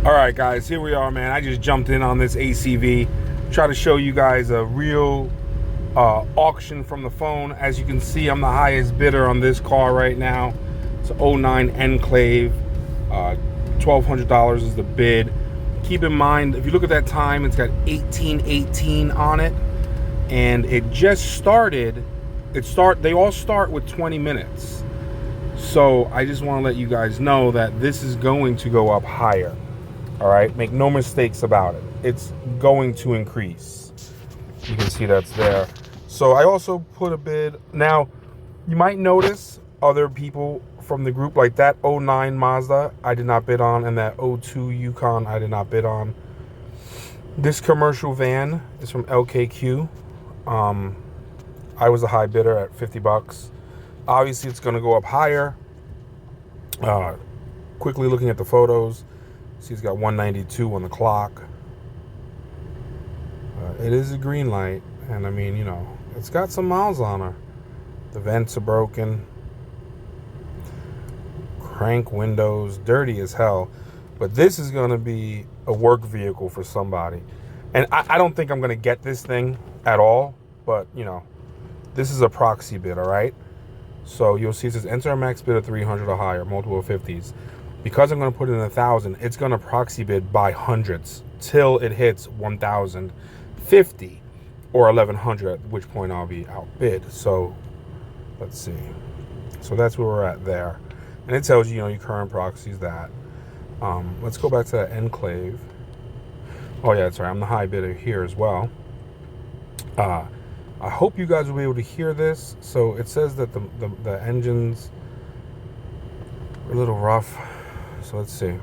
All right, guys, here we are, man. I just jumped in on this ACV, try to show you guys a real auction from the phone. As you can see, I'm the highest bidder on this car right now. It's an '09 Enclave. $1,200 is the bid. Keep in mind, if you look at that time, it's got 1818 on it, and it just started. They all start with 20 minutes. So I just want to let you guys know that this is going to go up higher. All right, make no mistakes about it. It's going to increase. You can see that's there. So I also put a bid. Now, you might notice other people from the group, like that '09 Mazda, I did not bid on, and that '02 Yukon, I did not bid on. This commercial van is from LKQ. I was a high bidder at 50 bucks. Obviously, it's going to go up higher. Quickly looking at the photos. See, it's got 192 on the clock. It is a green light, and I mean, you know, it's got some miles on her. The vents are broken. Crank windows, dirty as hell. But this is going to be a work vehicle for somebody. And I don't think I'm going to get this thing at all, but, you know, this is a proxy bid, all right? So you'll see it says enter a max bid of 300 or higher, multiple 50s. Because I'm going to put in 1,000, it's going to proxy bid by hundreds till it hits 1,050 or 1,100, at which point I'll be outbid. So let's see. So that's where we're at there. And it tells you, you know, your current proxy is that. Let's go back to that Enclave. Oh yeah, that's right. I'm the high bidder here as well. I hope you guys will be able to hear this. So it says that the engines are a little rough. So let's see.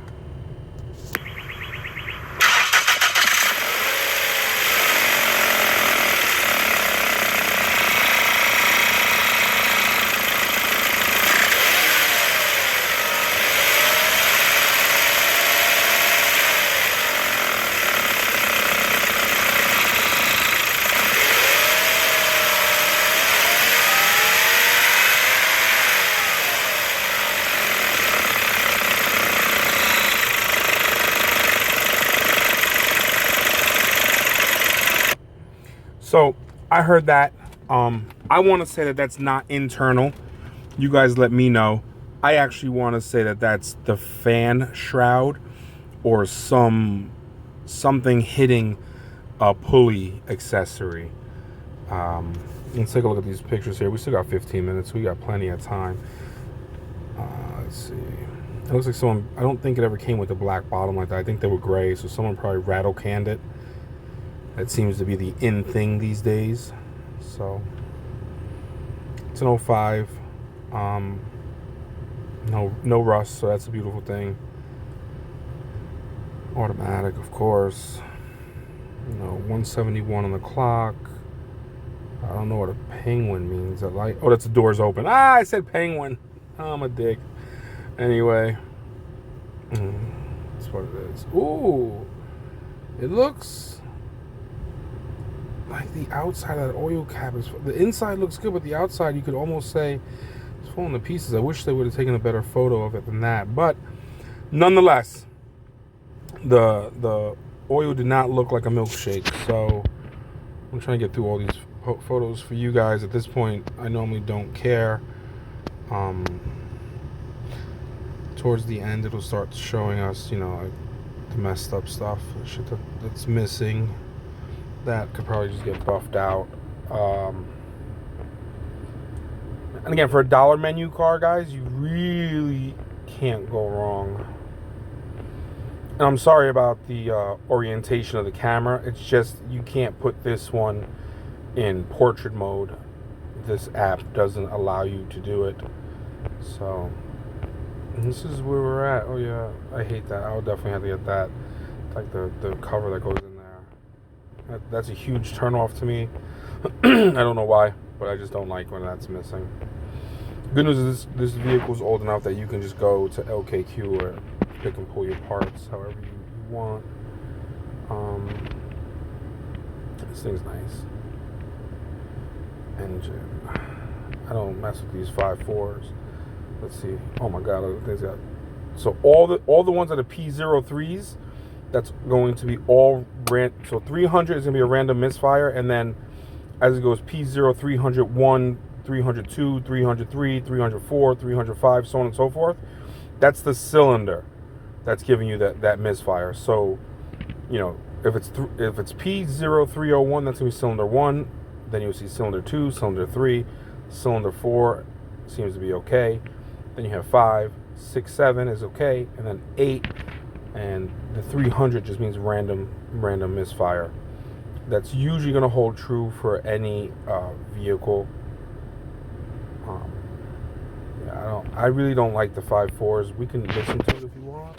So I heard that. I want to say that that's not internal. You guys let me know. I actually want to say that that's the fan shroud or something hitting a pulley accessory. Let's take a look at these pictures here. We still got 15 minutes. We got plenty of time. Let's see. It looks like someone, I don't think it ever came with a black bottom like that. I think they were gray, so someone probably rattle canned it. That seems to be the in thing these days. So it's an '05. No rust, so that's a beautiful thing. Automatic, of course. You know, 171 on the clock. I don't know what a penguin means. That light. Oh, that's the doors open. I said penguin. I'm a dick. Anyway, that's what it is. Ooh, it looks like the outside of that oil cap is, the inside looks good, but the outside you could almost say it's falling to pieces. I wish they would have taken a better photo of it than that, but nonetheless, the oil did not look like a milkshake. So I'm trying to get through all these photos for you guys. At this point, I normally don't care. Towards the end, it'll start showing us, you know, like the messed up stuff, the shit that's missing. That could probably just get buffed out. And again, for a dollar menu car, guys, you really can't go wrong. And I'm sorry about the orientation of the camera. It's just you can't put this one in portrait mode. This app doesn't allow you to do it. So this is where we're at. Oh yeah, I hate that. I'll definitely have to get that. Like the cover that goes in. That's a huge turnoff to me. I don't know why, but I just don't like when that's missing. Good news is this vehicle is old enough that you can just go to LKQ or pick and pull your parts however you want. This thing's nice. Engine. I don't mess with these 5.4s. Let's see. Oh my god, this thing's got So all the ones that are P03s, that's going to be all so 300 is going to be a random misfire, and then as it goes P0, 301, 302, 303, 304, 305, so on and so forth. That's the cylinder that's giving you that misfire. So, you know, if it's P0301, that's going to be cylinder 1. Then you'll see cylinder 2, cylinder 3, cylinder 4 seems to be okay. Then you have 5, 6, 7 is okay, and then 8, and the 300 just means random misfire. That's usually going to hold true for any vehicle. Yeah, I really don't like the 5.4s. We can listen to it if you want.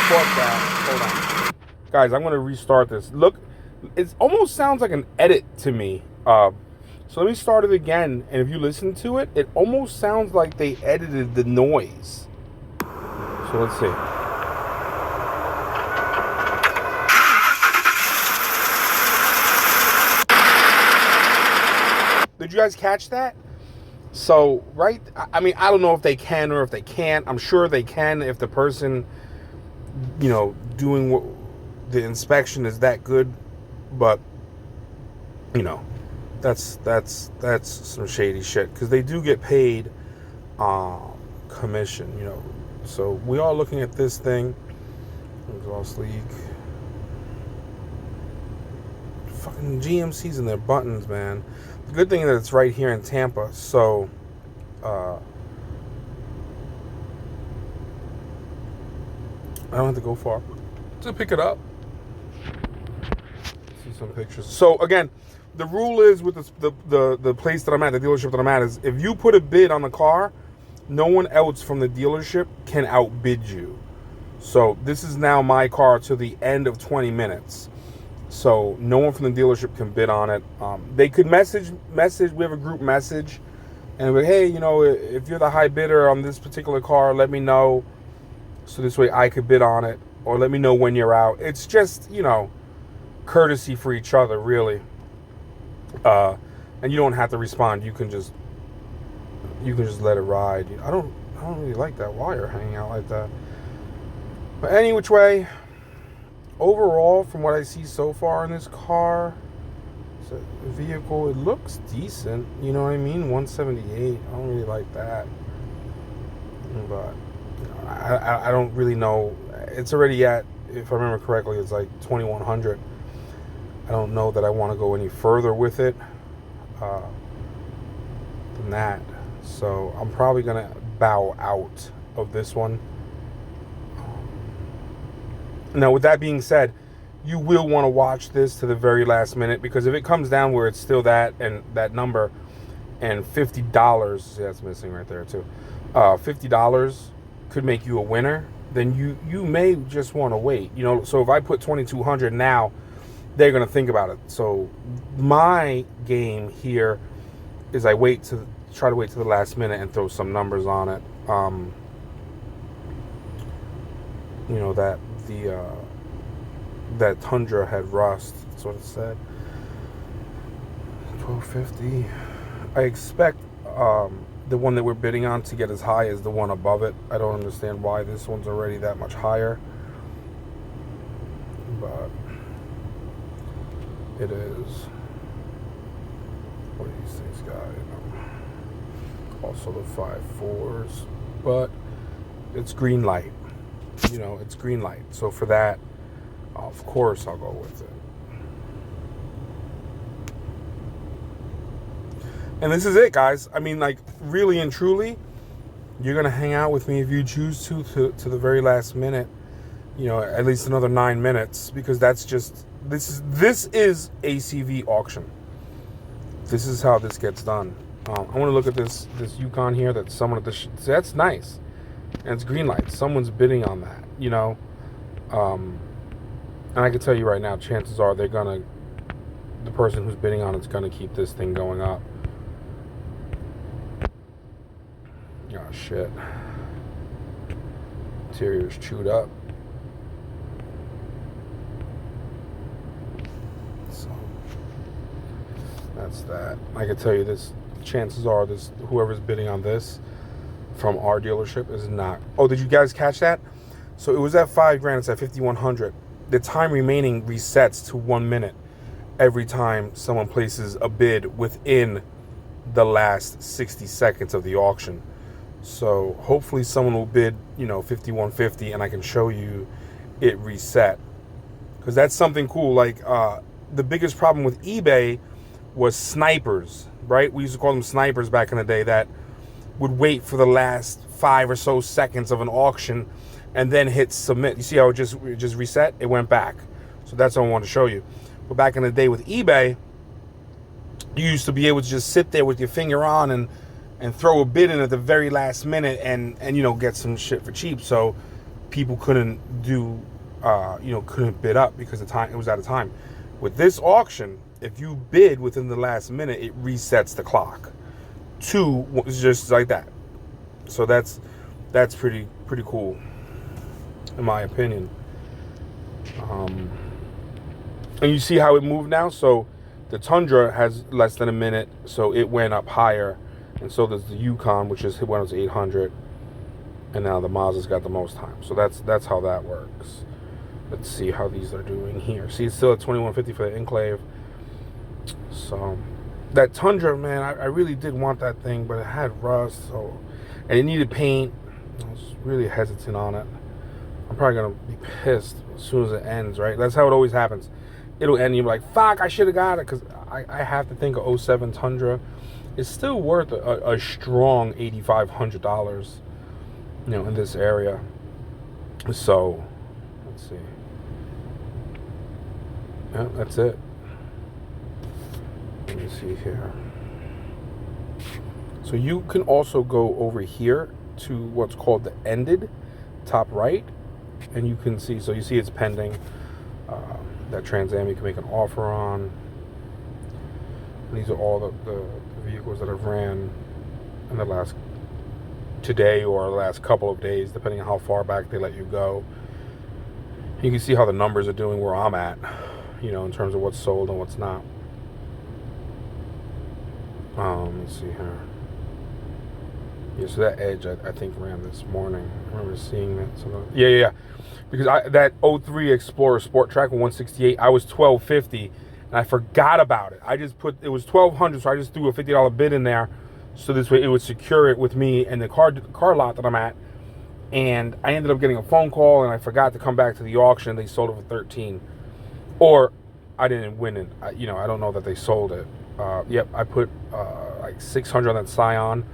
Hold on, guys. I'm gonna restart this. Look, it almost sounds like an edit to me. So let me start it again, and if you listen to it, it almost sounds like they edited the noise. So let's see. Did you guys catch that? So, right, I mean, I don't know if they can or if they can't. I'm sure they can if the person, you know, doing what the inspection is that good. But, you know, that's some shady shit, because they do get paid commission, you know. So we are looking at this thing. Exhaust leak. Fucking GMCs and their buttons, man. The good thing is that it's right here in Tampa, so I don't have to go far to pick it up. See some pictures. So again, the rule is with the place that I'm at, the dealership that I'm at, is if you put a bid on the car, no one else from the dealership can outbid you. So this is now my car to the end of 20 minutes. So no one from the dealership can bid on it. They could message. We have a group message, and we're like, hey, you know, if you're the high bidder on this particular car, let me know, so this way I could bid on it, or let me know when you're out. It's just, you know, courtesy for each other, really. And you don't have to respond. You can just let it ride. I don't really like that wire hanging out like that. But any which way, overall, from what I see so far in this car, it's a vehicle, it looks decent. You know what I mean? 178. I don't really like that. But you know, I don't really know. It's already at, if I remember correctly, it's like 2100. I don't know that I want to go any further with it than that. So I'm probably going to bow out of this one. Now, with that being said, you will want to watch this to the very last minute, because if it comes down where it's still that and that number and $50, see, that's missing right there too, $50 could make you a winner, then you may just want to wait. You know, so if I put 2200 now, they're going to think about it. So my game here is I try to wait to the last minute and throw some numbers on it. You know, that that Tundra had rust. That's what it said. 1250. I expect the one that we're bidding on to get as high as the one above it. I don't understand why this one's already that much higher, but it is. What do these things got? Also the 5.4s, but it's green light. You know, it's green light. So for that, of course, I'll go with it. And this is it, guys. I mean, like, really and truly, you're going to hang out with me if you choose to the very last minute. You know, at least another 9 minutes, because that's just, this is ACV auction. This is how this gets done. I want to look at this Yukon here. That's someone at the that's nice, and it's green light. Someone's bidding on that, you know. And I can tell you right now, chances are the person who's bidding on it's gonna keep this thing going up. Oh shit. Interior's chewed up. So that's that. I can tell you this, chances are this, whoever's bidding on this from our dealership is not. Oh, did you guys catch that? So it was at $5,000, it's at 5,100. The time remaining resets to 1 minute every time someone places a bid within the last 60 seconds of the auction. So hopefully someone will bid, 5,150, and I can show you it reset. Because that's something cool. Like the biggest problem with eBay was snipers, right? We used to call them snipers back in the day, that would wait for the last 5 or so seconds of an auction and then hit submit. You see how it just reset? It went back. So that's what I want to show you. But back in the day with eBay, you used to be able to just sit there with your finger on and throw a bid in at the very last minute and get some shit for cheap. So people couldn't do, couldn't bid up because it was out of time. With this auction, if you bid within the last minute, it resets the clock to just like that. So that's pretty cool, in my opinion. And you see how it moved now. So the Tundra has less than a minute, so it went up higher, and so does the Yukon, which is when it was 800, and now the Mazda's got the most time. So that's how that works. Let's see how these are doing here. See, it's still at 2150 for the Enclave. So that Tundra, man, I really did want that thing, but it had rust, and it needed paint. I was really hesitant on it. I'm probably gonna be pissed as soon as it ends, right? That's how it always happens. It'll end, and you're like, fuck, I should have got it, because I have to think a 07 Tundra is still worth a strong $8,500, in this area. So let's see. Yeah, that's it. Let me see here. So you can also go over here to what's called the ended, top right, and you can see, so you see it's pending. That Trans Am you can make an offer on. And these are all the vehicles that have ran in the last today or the last couple of days, depending on how far back they let you go. You can see how the numbers are doing where I'm at, in terms of what's sold and what's not. Let me see here. Yeah, so that Edge I think ran this morning. I remember seeing that. So yeah. Because that 03 Explorer Sport Track with 168, I was 1250, and I forgot about it. I just it was 1200, so I just threw a $50 bid in there, so this way it would secure it with me and the car lot that I'm at. And I ended up getting a phone call, and I forgot to come back to the auction. They sold it for 13, or I didn't win it. I don't know that they sold it. Yep, I put like 600 on that Scion.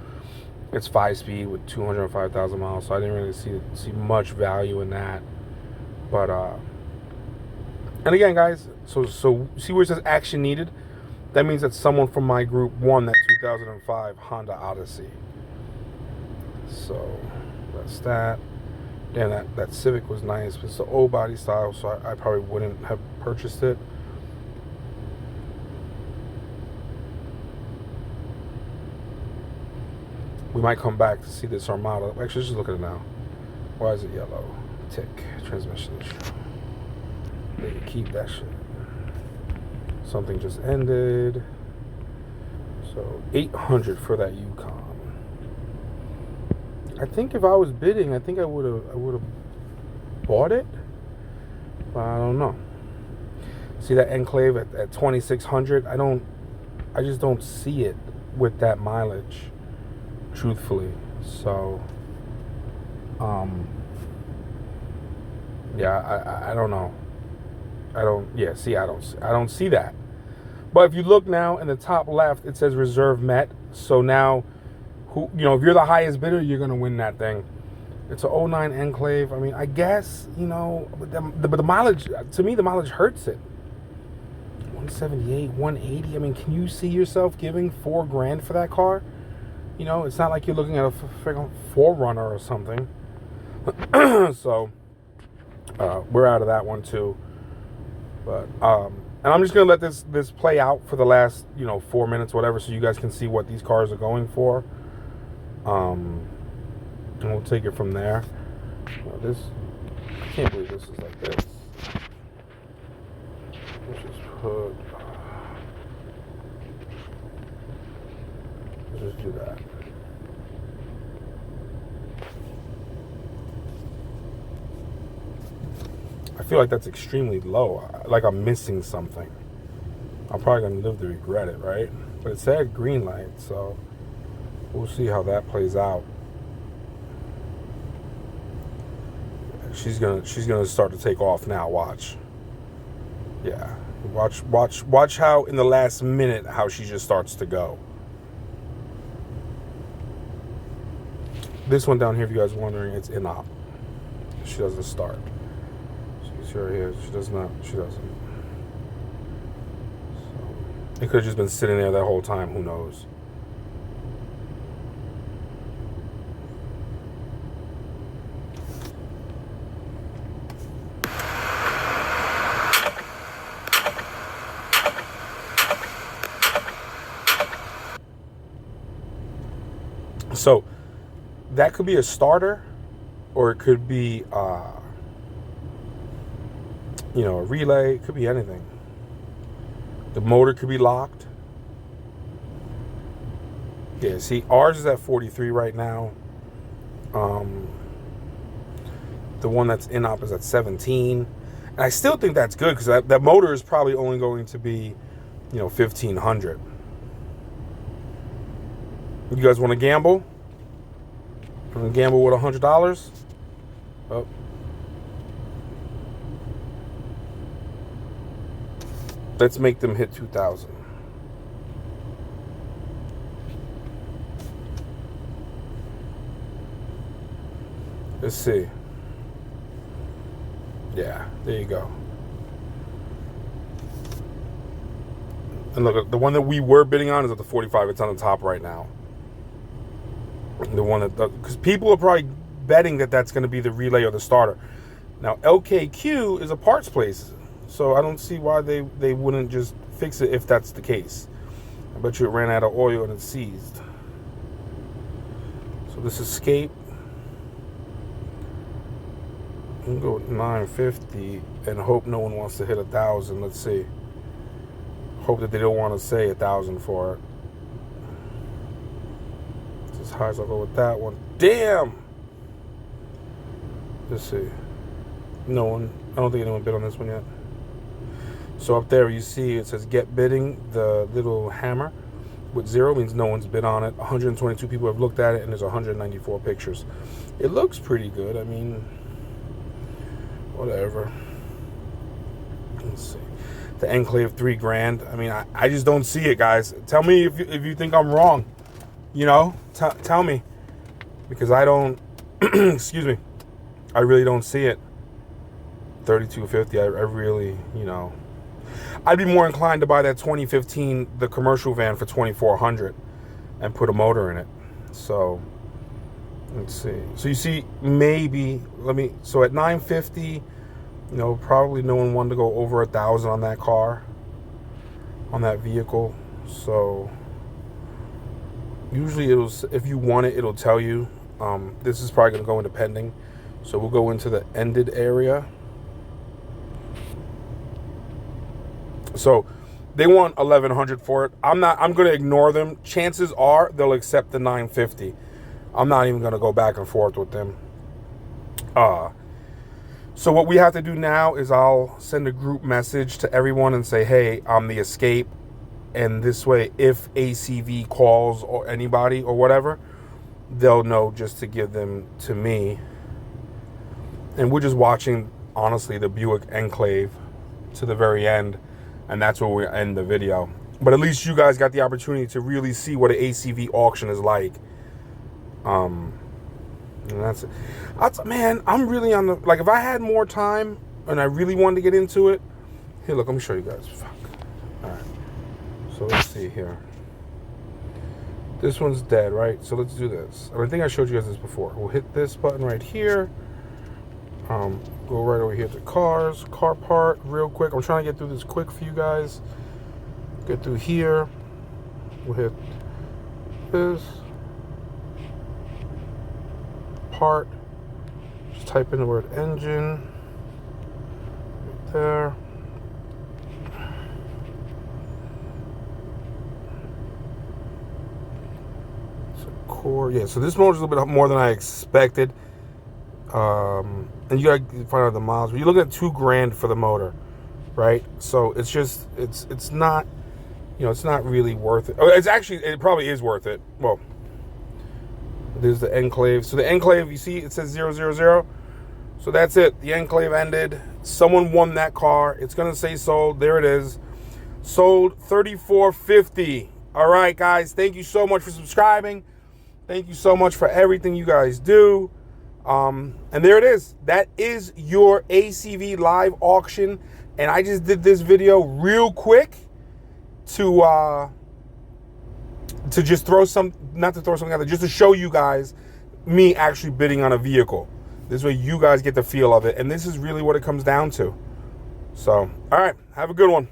It's 5-speed with 205,000 miles, so I didn't really see much value in that. But and again, guys, so see where it says action needed? That means that someone from my group won that 2005 Honda Odyssey. So that's that. Damn, that Civic was nice, but it's the old body style, so I probably wouldn't have purchased it. We might come back to see this Armada. Actually, just look at it now. Why is it yellow? Tick. Transmission issue. They can keep that shit. Something just ended. So 800 for that Yukon. I think if I was bidding, I think I would have bought it. But I don't know. See that Enclave at 2,600? I just don't see it with that mileage, truthfully. So yeah, I don't know. I don't see that. But if you look now in the top left, it says reserve met. So now, if you're the highest bidder, you're gonna win that thing. It's a 09 Enclave. I mean, I guess, but the mileage, to me, the mileage hurts it. 178, 180. I mean, can you see yourself giving $4,000 for that car? It's not like you're looking at a freaking 4Runner or something. So we're out of that one too. But and I'm just gonna let this play out for the last 4 minutes, whatever, so you guys can see what these cars are going for. And we'll take it from there. Now this, I can't believe this is like this. Let's just put, let's just do that. I feel like that's extremely low. Like I'm missing something. I'm probably gonna live to regret it, right? But it said green light, so we'll see how that plays out. She's gonna start to take off now. Watch. Yeah, watch how in the last minute how she just starts to go. This one down here, if you guys are wondering, it's in-op. She doesn't start. See right here, she does not. She doesn't. So, it could have just been sitting there that whole time. Who knows? So that could be a starter, or it could be, you know, a relay. It could be anything. The motor could be locked. Yeah, see, ours is at 43 right now. The one that's in-op is at 17. And I still think that's good because that motor is probably only going to be, you know, 1,500. You guys want to gamble? Want to gamble with $100? Oh. Let's make them hit 2,000. Let's see. Yeah, there you go. And look, the one that we were bidding on is at the 45. It's on the top right now. The one that, because people are probably betting that that's going to be the relay or the starter. Now, LKQ is a parts place, so I don't see why they wouldn't just fix it if that's the case. I bet you it ran out of oil and it's seized. So this escape, we can go with 950 and hope no one wants to hit 1,000. Let's see. Hope that they don't want to say 1,000 for it. As high as I'll go with that one. Damn! Let's see. No one. I don't think anyone bid on this one yet. So up there you see it says get bidding. The little hammer with 0 means no one's bid on it. 122 people have looked at it and there's 194 pictures. It looks pretty good. I mean, whatever. Let's see. The Enclave, $3,000. I mean, I just don't see it, guys. Tell me if you think I'm wrong. You know, tell me, because I don't. Excuse me. I really don't see it. 3250. I really, you know, I'd be more inclined to buy that 2015 the commercial van for 2,400 and put a motor in it. So let's see. So you see, maybe so at 950, you know, probably no one wanted to go over 1,000 on that car, on that vehicle. So usually if you want it, it'll tell you. This is probably going to go into pending. So we'll go into the ended area. So they want 1,100 for it. I'm going to ignore them. Chances are they'll accept the 950. I'm not even going to go back and forth with them. So what we have to do now is I'll send a group message to everyone and say, hey, I'm the Escape. And this way, if ACV calls or anybody or whatever, they'll know just to give them to me. And we're just watching, honestly, the Buick Enclave to the very end. And that's where we end the video. But at least you guys got the opportunity to really see what an ACV auction is like. And that's it. Man, I'm really on the, like, if I had more time and I really wanted to get into it. Here, look, let me show you guys. Fuck. All right. So let's see here. This one's dead, right? So let's do this. I think I showed you guys this before. We'll hit this button right here. Go right over here to cars, car part, real quick. I'm trying to get through this quick for you guys. Get through here. We'll hit this part. Just type in the word engine right there. Core, yeah. So this motor is a little bit more than I expected. And you gotta find out the miles. But you're looking at $2,000 for the motor, right? So it's just it's not, you know, it's not really worth it. Oh, it probably is worth it. Well, there's the enclave. So the enclave, you see, it says 000. So that's it. The enclave ended. Someone won that car. It's gonna say sold. There it is. Sold $34.50. All right, guys. Thank you so much for subscribing. Thank you so much for everything you guys do. And there it is. That is your ACV live auction. And I just did this video real quick to just not to throw something out there, just to show you guys me actually bidding on a vehicle. This way you guys get the feel of it. And this is really what it comes down to. So, all right. Have a good one.